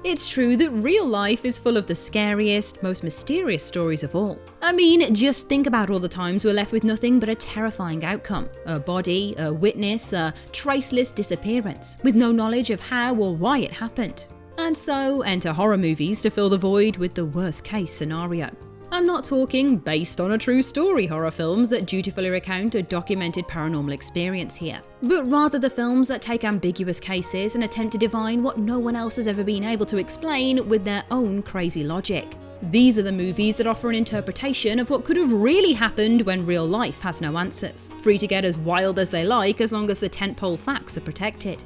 It's true that real life is full of the scariest, most mysterious stories of all. I mean, just think about all the times we're left with nothing but a terrifying outcome. A body, a witness, a traceless disappearance, with no knowledge of how or why it happened. And so, enter horror movies to fill the void with the worst case scenario. I'm not talking based on a true story horror films that dutifully recount a documented paranormal experience here, but rather the films that take ambiguous cases and attempt to divine what no one else has ever been able to explain with their own crazy logic. These are the movies that offer an interpretation of what could have really happened when real life has no answers, free to get as wild as they like as long as the tentpole facts are protected.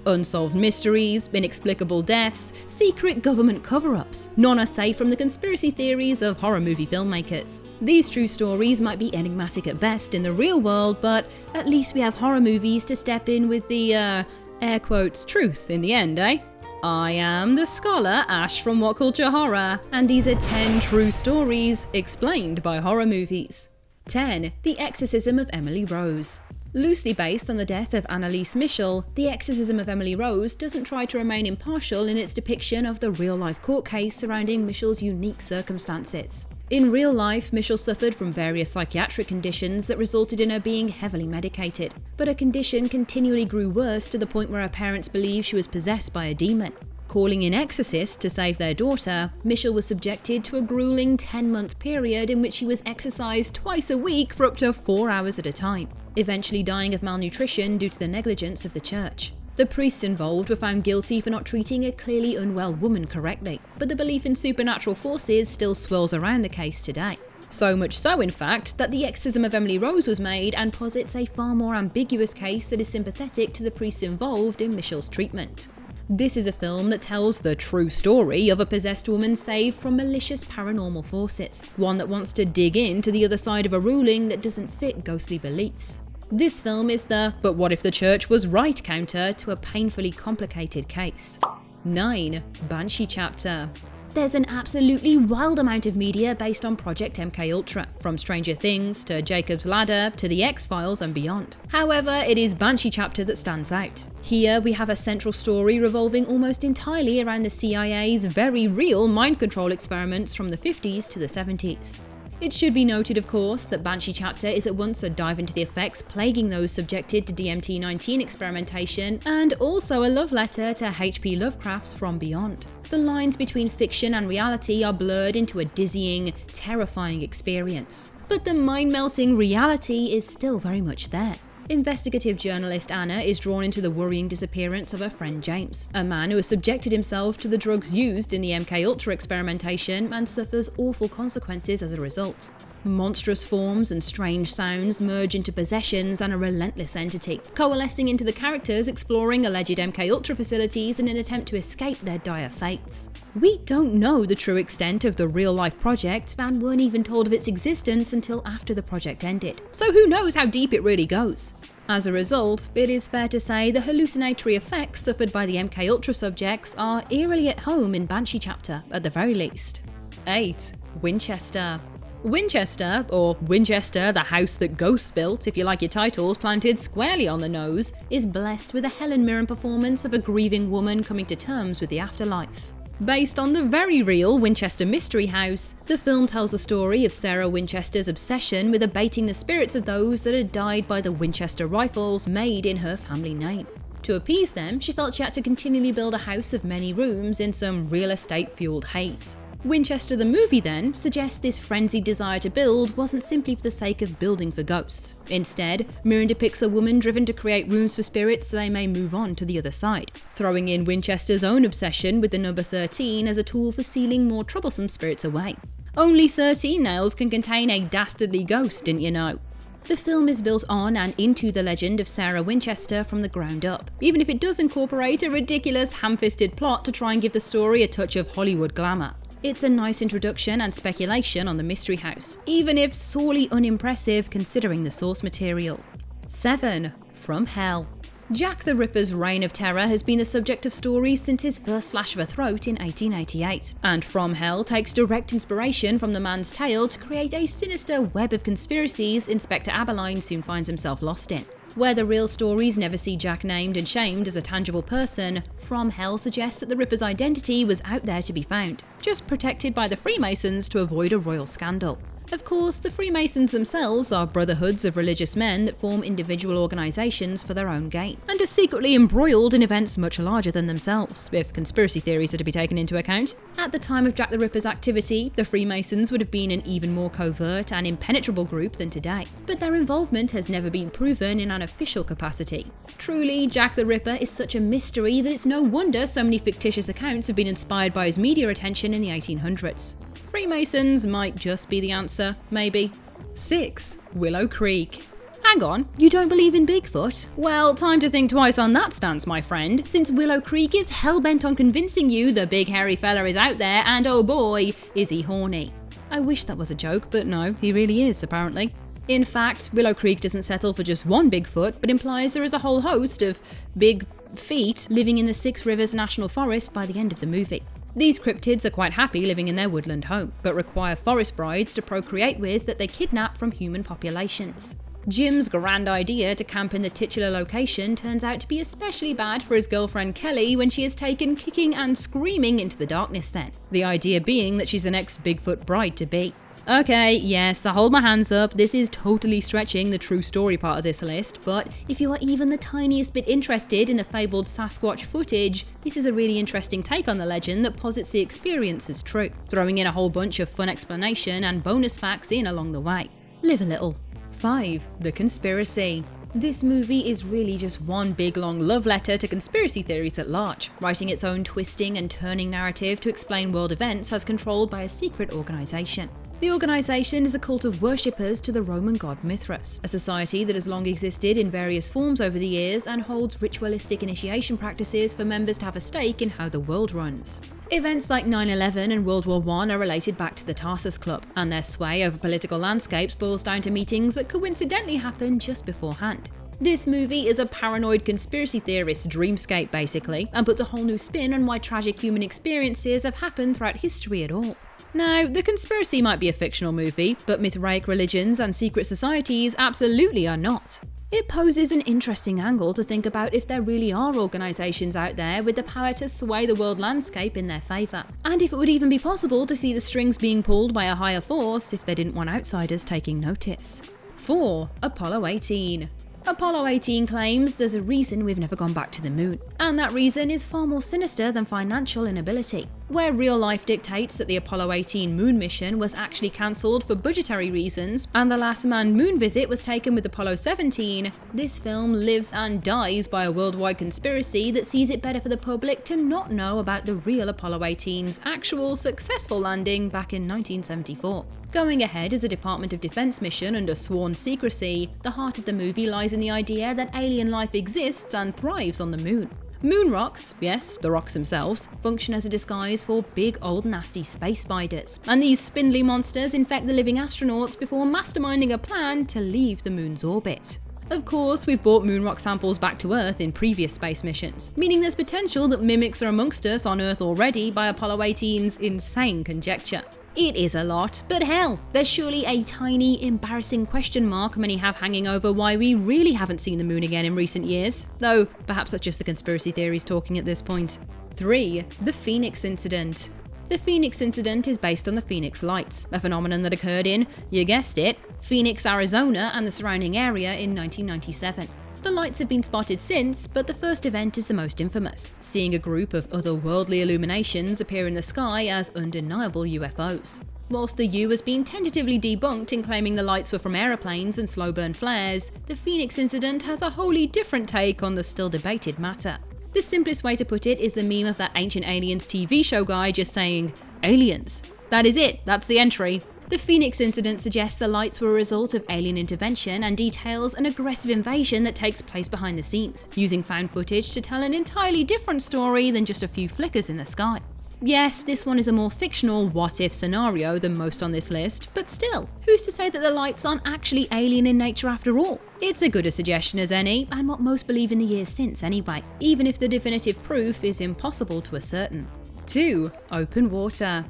Unsolved mysteries, inexplicable deaths, secret government cover-ups. None are safe from the conspiracy theories of horror movie filmmakers. These true stories might be enigmatic at best in the real world, but at least we have horror movies to step in with the, air quotes, truth in the end, eh? I am the scholar Ash from What Culture Horror, and these are 10 true stories explained by horror movies. 10. The Exorcism of Emily Rose. Loosely based on the death of Annalise Michel, The Exorcism of Emily Rose doesn't try to remain impartial in its depiction of the real-life court case surrounding Michel's unique circumstances. In real life, Michel suffered from various psychiatric conditions that resulted in her being heavily medicated, but her condition continually grew worse to the point where her parents believed she was possessed by a demon. Calling in exorcists to save their daughter, Michel was subjected to a grueling 10-month period in which she was exercised twice a week for up to 4 hours at a time, eventually dying of malnutrition due to the negligence of the church. The priests involved were found guilty for not treating a clearly unwell woman correctly, but the belief in supernatural forces still swirls around the case today. So much so, in fact, that The Exorcism of Emily Rose was made and posits a far more ambiguous case that is sympathetic to the priests involved in Michel's treatment. This is a film that tells the true story of a possessed woman saved from malicious paranormal forces, one that wants to dig into the other side of a ruling that doesn't fit ghostly beliefs. This film is the "but what if the church was right" counter to a painfully complicated case. 9. Banshee Chapter. There's an absolutely wild amount of media based on Project MKUltra, from Stranger Things to Jacob's Ladder to The X-Files and beyond. However, it is Banshee Chapter that stands out. Here we have a central story revolving almost entirely around the CIA's very real mind control experiments from the 50s to the 70s. It should be noted, of course, that Banshee Chapter is at once a dive into the effects plaguing those subjected to DMT-19 experimentation, and also a love letter to H.P. Lovecraft's From Beyond. The lines between fiction and reality are blurred into a dizzying, terrifying experience. But the mind-melting reality is still very much there. Investigative journalist Anna is drawn into the worrying disappearance of her friend James, a man who has subjected himself to the drugs used in the MKUltra experimentation and suffers awful consequences as a result. Monstrous forms and strange sounds merge into possessions and a relentless entity, coalescing into the characters exploring alleged MKUltra facilities in an attempt to escape their dire fates. We don't know the true extent of the real-life project and weren't even told of its existence until after the project ended, so who knows how deep it really goes. As a result, it is fair to say the hallucinatory effects suffered by the MKUltra subjects are eerily at home in Banshee Chapter, at the very least. 8. Winchester. Winchester, or Winchester, the house that ghosts built, if you like your titles planted squarely on the nose, is blessed with a Helen Mirren performance of a grieving woman coming to terms with the afterlife. Based on the very real Winchester Mystery House, the film tells the story of Sarah Winchester's obsession with abating the spirits of those that had died by the Winchester rifles made in her family name. To appease them, she felt she had to continually build a house of many rooms in some real estate-fueled haze. Winchester the movie then suggests this frenzied desire to build wasn't simply for the sake of building for ghosts. Instead, Mirren depicts a woman driven to create rooms for spirits so they may move on to the other side, throwing in Winchester's own obsession with the number 13 as a tool for sealing more troublesome spirits away. Only 13 nails can contain a dastardly ghost, didn't you know? The film is built on and into the legend of Sarah Winchester from the ground up, even if it does incorporate a ridiculous ham-fisted plot to try and give the story a touch of Hollywood glamour. It's a nice introduction and speculation on the Mystery House, even if sorely unimpressive considering the source material. 7. From Hell. Jack the Ripper's reign of terror has been the subject of stories since his first slash of a throat in 1888, and From Hell takes direct inspiration from the man's tale to create a sinister web of conspiracies Inspector Abberline soon finds himself lost in. Where the real stories never see Jack named and shamed as a tangible person, From Hell suggests that the Ripper's identity was out there to be found, just protected by the Freemasons to avoid a royal scandal. Of course, the Freemasons themselves are brotherhoods of religious men that form individual organisations for their own gain, and are secretly embroiled in events much larger than themselves, if conspiracy theories are to be taken into account. At the time of Jack the Ripper's activity, the Freemasons would have been an even more covert and impenetrable group than today, but their involvement has never been proven in an official capacity. Truly, Jack the Ripper is such a mystery that it's no wonder so many fictitious accounts have been inspired by his media attention in the 1800s. Freemasons might just be the answer, maybe. 6. Willow Creek. Hang on, you don't believe in Bigfoot? Well, time to think twice on that stance, my friend, since Willow Creek is hell-bent on convincing you the big hairy fella is out there, and oh boy, is he horny. I wish that was a joke, but no, he really is, apparently. In fact, Willow Creek doesn't settle for just one Bigfoot, but implies there is a whole host of big feet living in the Six Rivers National Forest by the end of the movie. These cryptids are quite happy living in their woodland home, but require forest brides to procreate with that they kidnap from human populations. Jim's grand idea to camp in the titular location turns out to be especially bad for his girlfriend Kelly when she is taken kicking and screaming into the darkness then. The idea being that she's the next Bigfoot bride-to-be. Okay, yes, I hold my hands up, this is totally stretching the true story part of this list, but if you are even the tiniest bit interested in the fabled Sasquatch footage, this is a really interesting take on the legend that posits the experience as true, throwing in a whole bunch of fun explanation and bonus facts in along the way. Live a little. 5. The Conspiracy. This movie is really just one big long love letter to conspiracy theories at large, writing its own twisting and turning narrative to explain world events as controlled by a secret organisation. The organisation is a cult of worshippers to the Roman god Mithras, a society that has long existed in various forms over the years and holds ritualistic initiation practices for members to have a stake in how the world runs. Events like 9/11 and World War I are related back to the Tarsus Club, and their sway over political landscapes boils down to meetings that coincidentally happened just beforehand. This movie is a paranoid conspiracy theorist's dreamscape basically, and puts a whole new spin on why tragic human experiences have happened throughout history at all. Now, The Conspiracy might be a fictional movie, but Mithraic religions and secret societies absolutely are not. It poses an interesting angle to think about if there really are organisations out there with the power to sway the world landscape in their favour, and if it would even be possible to see the strings being pulled by a higher force if they didn't want outsiders taking notice. 4. Apollo 18. Apollo 18 claims there's a reason we've never gone back to the moon, and that reason is far more sinister than financial inability. Where real life dictates that the Apollo 18 moon mission was actually cancelled for budgetary reasons, and the last manned moon visit was taken with Apollo 17, this film lives and dies by a worldwide conspiracy that sees it better for the public to not know about the real Apollo 18's actual successful landing back in 1974. Going ahead as a Department of Defense mission under sworn secrecy, the heart of the movie lies in the idea that alien life exists and thrives on the moon. Moon rocks, yes, the rocks themselves, function as a disguise for big old nasty space spiders, and these spindly monsters infect the living astronauts before masterminding a plan to leave the moon's orbit. Of course, we've brought moon rock samples back to Earth in previous space missions, meaning there's potential that mimics are amongst us on Earth already by Apollo 18's insane conjecture. It is a lot, but hell, there's surely a tiny, embarrassing question mark many have hanging over why we really haven't seen the moon again in recent years, though perhaps that's just the conspiracy theories talking at this point. 3. The Phoenix Incident. The Phoenix Incident is based on the Phoenix Lights, a phenomenon that occurred in, you guessed it, Phoenix, Arizona and the surrounding area in 1997. The lights have been spotted since, but the first event is the most infamous, seeing a group of otherworldly illuminations appear in the sky as undeniable UFOs. Whilst the U has been tentatively debunked in claiming the lights were from aeroplanes and slow burn flares, the Phoenix Incident has a wholly different take on the still debated matter. The simplest way to put it is the meme of that Ancient Aliens TV show guy just saying, "Aliens." That is it, that's the entry. The Phoenix Incident suggests the lights were a result of alien intervention and details an aggressive invasion that takes place behind the scenes, using found footage to tell an entirely different story than just a few flickers in the sky. Yes, this one is a more fictional what-if scenario than most on this list, but still, who's to say that the lights aren't actually alien in nature after all? It's a good a suggestion as any, and what most believe in the years since anyway, even if the definitive proof is impossible to ascertain. 2. Open water.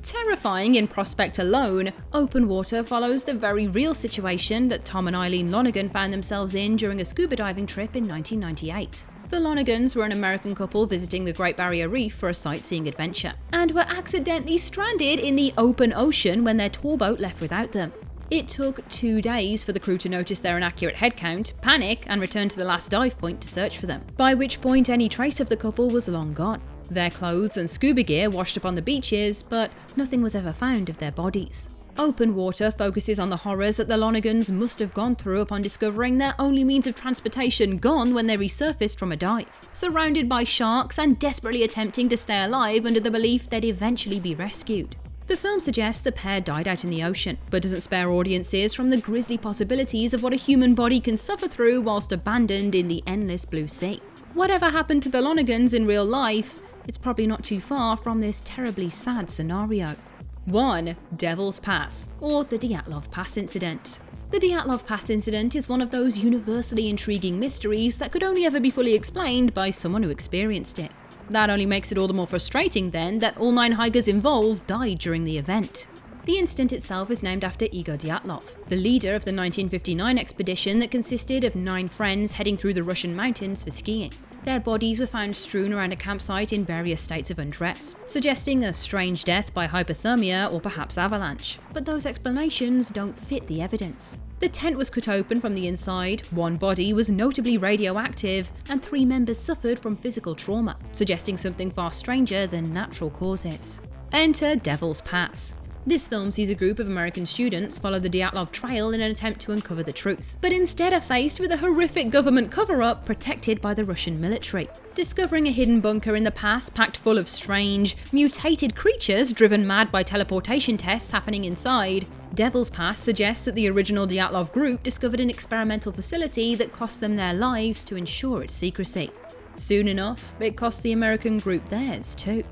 Terrifying in prospect alone, Open Water follows the very real situation that Tom and Eileen Lonergan found themselves in during a scuba diving trip in 1998. The Lonegans were an American couple visiting the Great Barrier Reef for a sightseeing adventure, and were accidentally stranded in the open ocean when their tour boat left without them. It took 2 days for the crew to notice their inaccurate head count, panic, and return to the last dive point to search for them, by which point any trace of the couple was long gone. Their clothes and scuba gear washed up on the beaches, but nothing was ever found of their bodies. Open Water focuses on the horrors that the Lonegans must have gone through upon discovering their only means of transportation gone when they resurfaced from a dive, surrounded by sharks and desperately attempting to stay alive under the belief they'd eventually be rescued. The film suggests the pair died out in the ocean, but doesn't spare audiences from the grisly possibilities of what a human body can suffer through whilst abandoned in the endless blue sea. Whatever happened to the Lonegans in real life, it's probably not too far from this terribly sad scenario. 1. Devil's Pass, or the Dyatlov Pass Incident. The Dyatlov Pass Incident is one of those universally intriguing mysteries that could only ever be fully explained by someone who experienced it. That only makes it all the more frustrating then that all 9 hikers involved died during the event. The incident itself is named after Igor Dyatlov, the leader of the 1959 expedition that consisted of 9 friends heading through the Russian mountains for skiing. Their bodies were found strewn around a campsite in various states of undress, suggesting a strange death by hypothermia or perhaps avalanche. But those explanations don't fit the evidence. The tent was cut open from the inside, 1 body was notably radioactive, and 3 members suffered from physical trauma, suggesting something far stranger than natural causes. Enter Devil's Pass. This film sees a group of American students follow the Dyatlov Trail in an attempt to uncover the truth, but instead are faced with a horrific government cover-up protected by the Russian military. Discovering a hidden bunker in the pass packed full of strange, mutated creatures driven mad by teleportation tests happening inside, Devil's Pass suggests that the original Dyatlov group discovered an experimental facility that cost them their lives to ensure its secrecy. Soon enough, it cost the American group theirs too.